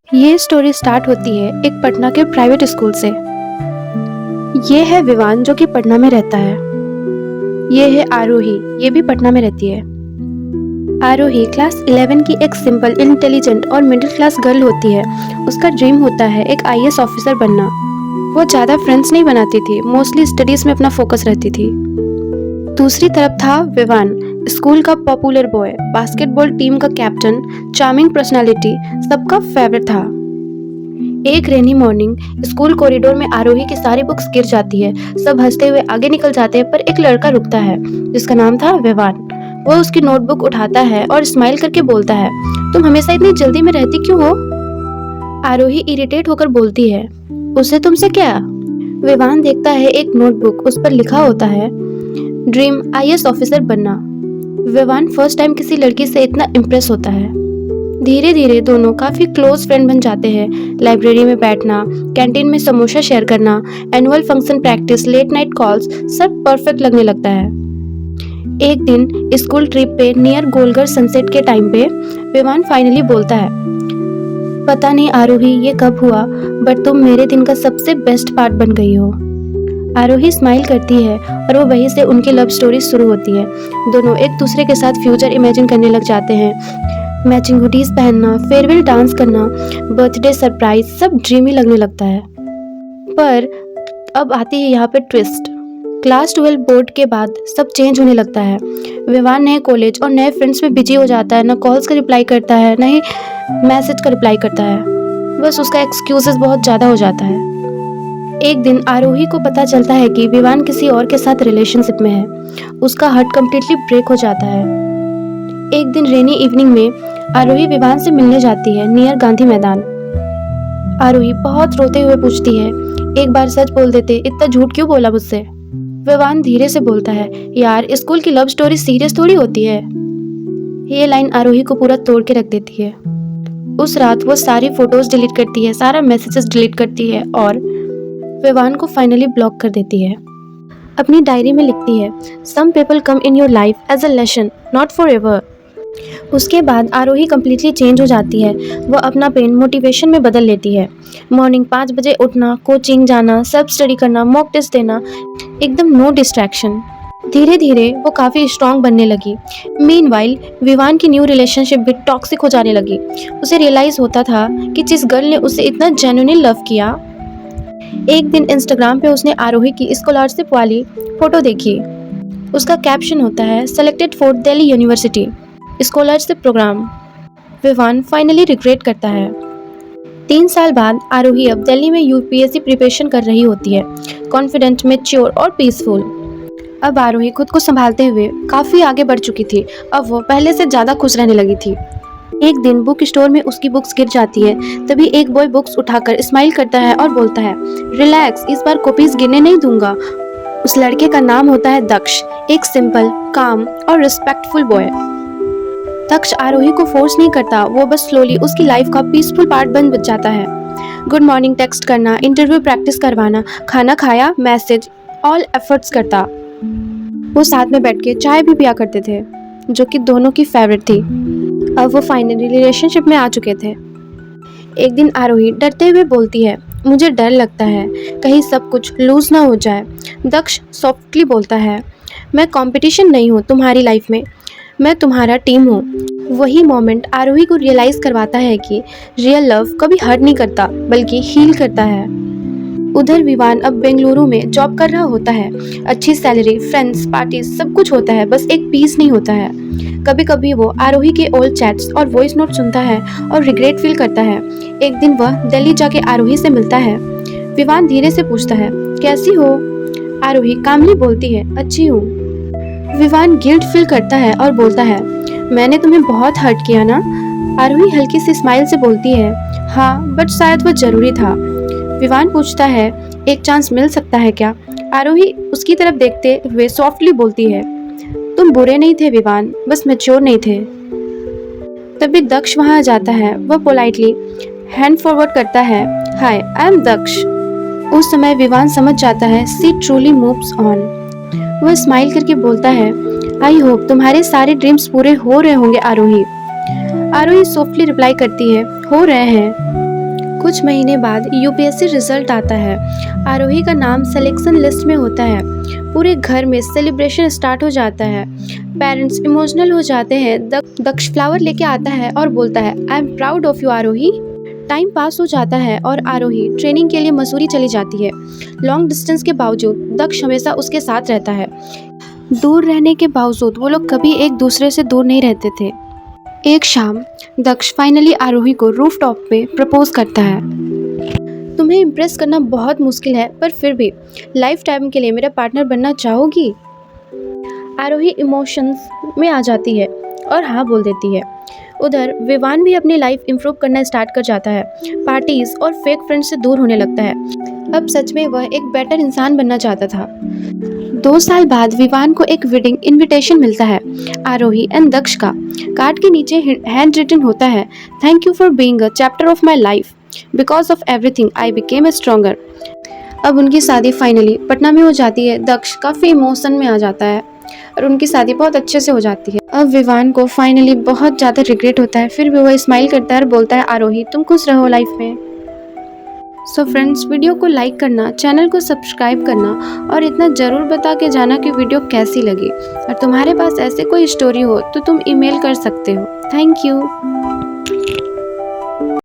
ये story start होती है एक पटना के प्राइवेट स्कूल से। ये है विवान जो कि पटना में रहता है। ये है आरोही, ये भी पटना में रहती है। आरोही क्लास 11 की एक सिंपल, इंटेलिजेंट और मिडिल क्लास गर्ल होती है। उसका ड्रीम होता है एक आईएएस ऑफिसर बनना। वो ज़्यादा फ्रेंड्स नहीं बनाती थी, मोस्टली स्टडीज़ में अपना फोकस रहती थी। दूसरी तरफ था विवान, स्कूल का पॉपुलर बॉय, बास्केटबॉल टीम का कैप्टन, चार्मिंग पर्सनालिटी, सबका फेवरेट था। एक रेनी मॉर्निंग स्कूल कॉरिडोर में आरोही की सारी बुक्स गिर जाती है। सब हंसते हुए आगे निकल जाते हैं, पर एक लड़का रुकता है जिसका नाम था विवान। वो उसकी नोटबुक उठाता है और स्माइल करके बोलता है, तुम हमेशा इतनी जल्दी में रहती क्यों हो? आरोही इरिटेट होकर बोलती है, उससे तुमसे क्या? विवान देखता है एक नोटबुक, उस पर लिखा होता है ड्रीम आईएएस ऑफिसर बनना। विवान फर्स्ट टाइम किसी लड़की से इतना इम्प्रेस होता है। धीरे धीरे दोनों काफी क्लोज फ्रेंड बन जाते हैं। लाइब्रेरी में बैठना, कैंटीन में समोसा शेयर करना, annual function practice, late night calls, सब परफेक्ट लगने लगता है। एक दिन स्कूल ट्रिप पे नियर गोलघर सनसेट के टाइम पे विवान फाइनली बोलता है, पता नहीं आरोही ये कब हुआ, बट तुम मेरे दिन का सबसे बेस्ट पार्ट बन गई हो। आरोही स्माइल करती है और वो वहीं से उनकी लव स्टोरी शुरू होती है। दोनों एक दूसरे के साथ फ्यूचर इमेजिन करने लग जाते हैं। मैचिंग हुडीज पहनना, फेयरवेल डांस करना, बर्थडे सरप्राइज, सब ड्रीमी लगने लगता है। पर अब आती है यहाँ पे ट्विस्ट। क्लास 12 बोर्ड के बाद सब चेंज होने लगता है। विवान नए कॉलेज और नए फ्रेंड्स में बिजी हो जाता है। ना कॉल्स का रिप्लाई करता है, ना ही मैसेज का रिप्लाई करता है। बस उसका एक्सक्यूजेस बहुत ज़्यादा हो जाता है। एक दिन आरोही को पता चलता है कि विवान किसी और के साथ रिलेशनशिप में है। उसका हार्ट कम्प्लीटली ब्रेक हो जाता है। एक दिन रेनी इवनिंग में आरोही विवान से मिलने जाती है नियर गांधी मैदान। आरोही बहुत रोते हुए पूछती है, एक बार सच बोल देते, इतना झूठ क्यों बोला मुझसे? विवान धीरे से बोलता है, यार स्कूल की लव स्टोरी सीरियस थोड़ी होती है। ये लाइन आरोही को पूरा तोड़ के रख देती है। उस रात वो सारी फोटोज डिलीट करती है, सारा मैसेजेस डिलीट करती है और विवान को फाइनली ब्लॉक कर देती है। अपनी डायरी में लिखती है, some people come in your life as a lesson, not for ever. उसके बाद आरोही कम्प्लीटली चेंज हो जाती है। वह अपना पेन मोटिवेशन में बदल लेती है। मॉर्निंग 5 बजे उठना, कोचिंग जाना, सेल्फ स्टडी करना, मॉक टेस्ट देना, एकदम नो डिस्ट्रैक्शन। धीरे धीरे वो काफ़ी स्ट्रॉन्ग बनने लगी। मीनवाइल विवान की न्यू रिलेशनशिप भी टॉक्सिक हो जाने लगी। उसे रियलाइज़ होता था कि जिस गर्ल ने उसे इतना जेन्युइनली लव किया। एक दिन इंस्टाग्राम पे उसने आरोही की स्कॉलरशिप वाली फोटो देखी। उसका कैप्शन होता है, selected for Delhi University scholarship programme. Vivaan finally regret करता है। 3 साल बाद आरोही अब दिल्ली में यूपीएससी प्रिपरेशन कर रही होती है, कॉन्फिडेंट, मैच्योर और पीसफुल। अब आरोही खुद को संभालते हुए काफ़ी आगे बढ़ चुकी थी। अब वो पहले से ज़्यादा खुश रहने लगी थी। एक दिन बुक स्टोर में उसकी बुक्स गिर जाती है। तभी एक बॉय बुक्स उठाकर स्माइल करता है और बोलता है, रिलैक्स, इस बार कॉपीज गिरने नहीं दूंगा। उस लड़के का नाम होता है दक्ष, एक सिंपल, काम और रिस्पेक्टफुल बॉय। दक्ष आरोही को फोर्स नहीं करता, वो बस स्लोली उसकी लाइफ का पीसफुल पार्ट बन जाता है। गुड मॉर्निंग टेक्स्ट करना, इंटरव्यू प्रैक्टिस करवाना, खाना खाया, मैसेज, ऑल एफर्ट्स करता। वो साथ में बैठ के चाय भी पिया करते थे, जो कि दोनों की फेवरेट थी। अब वो फाइनली रिलेशनशिप में आ चुके थे। एक दिन आरोही डरते हुए बोलती है, मुझे डर लगता है कहीं सब कुछ लूज ना हो जाए। दक्ष सॉफ्टली बोलता है, मैं कंपटीशन नहीं हूँ तुम्हारी लाइफ में, मैं तुम्हारा टीम हूँ। वही मोमेंट आरोही को रियलाइज़ करवाता है कि रियल लव कभी हर्ट नहीं करता, बल्कि हील करता है। उधर विवान अब बेंगलुरु में जॉब कर रहा होता है। अच्छी सैलरी, फ्रेंड्स, पार्टीज, सब कुछ होता है, बस एक पीस नहीं होता है। कभी कभी वो आरोही के ओल्ड चैट्स और वॉइस नोट सुनता है और रिग्रेट फील करता है। एक दिन वह दिल्ली जाके आरोही से मिलता है। विवान धीरे से पूछता है, कैसी हो? आरोही कामली बोलती है, अच्छी हूँ। विवान गिल्ट फील करता है और बोलता है, मैंने तुम्हें बहुत हर्ट किया ना? आरोही हल्की सी स्माइल से बोलती है, हाँ, बट शायद वो जरूरी था। विवान पूछता है, एक चांस मिल सकता है क्या? आरोही उसकी तरफ देखते हुए सॉफ्टली बोलती है, तुम बुरे नहीं थे विवान, बस मैच्योर नहीं थे। तभी दक्ष वहां आ जाता है। वह पोलाइटली हैंड फॉरवर्ड करता है, हाय, आई एम दक्ष। उस समय विवान समझ जाता है, शी ट्रूली मूव्स ऑन। वह स्माइल करके बोलता है, आई होप तुम्हारे सारे ड्रीम्स पूरे हो रहे होंगे आरोही। आरोही सॉफ्टली रिप्लाई करती है, हो रहे हैं। कुछ महीने बाद यूपीएससी रिजल्ट आता है। आरोही का नाम सिलेक्शन लिस्ट में होता है। पूरे घर में सेलिब्रेशन स्टार्ट हो जाता है। पेरेंट्स इमोशनल हो जाते हैं। दक्ष फ्लावर लेके आता है और बोलता है, I am proud of you Aarohi. Time pass हो जाता है और आरोही ट्रेनिंग के लिए मसूरी चली जाती है। लॉन्ग डिस्टेंस के बावजूद दक्ष हमेशा उसके साथ रहता है। दूर रहने के बावजूद वो लोग कभी एक दूसरे से दूर नहीं रहते थे। एक शाम दक्ष फाइनली आरोही को रूफ टॉप पे प्रपोज करता है। तुम्हें इम्प्रेस करना बहुत मुश्किल है, पर फिर भी लाइफ टाइम के लिए मेरा पार्टनर बनना चाहोगी? आरोही इमोशंस में आ जाती है और हाँ बोल देती है। उधर विवान भी अपनी लाइफ इम्प्रूव करना स्टार्ट कर जाता है। पार्टीज और फेक फ्रेंड्स से दूर होने लगता है। अब सच में वह एक बेटर इंसान बनना चाहता था। 2 साल बाद विवान को एक वेडिंग इनविटेशन मिलता है आरोही एंड दक्ष का। कार्ड के नीचे हैंड रिटन होता है, thank you for being a chapter of my life, because of everything I became stronger. अब उनकी शादी फाइनली पटना में हो जाती है। दक्ष काफ़ी इमोशन में आ जाता है और उनकी शादी बहुत अच्छे से हो जाती है। अब विवान को फाइनली बहुत ज़्यादा रिग्रेट होता है, फिर भी वह स्माइल करता है और बोलता है, आरोही तुम खुश रहो लाइफ में। सो फ्रेंड्स, वीडियो को लाइक करना, चैनल को सब्सक्राइब करना और इतना ज़रूर बता के जाना कि वीडियो कैसी लगी। और तुम्हारे पास ऐसे कोई स्टोरी हो तो तुम ईमेल कर सकते हो। Thank you.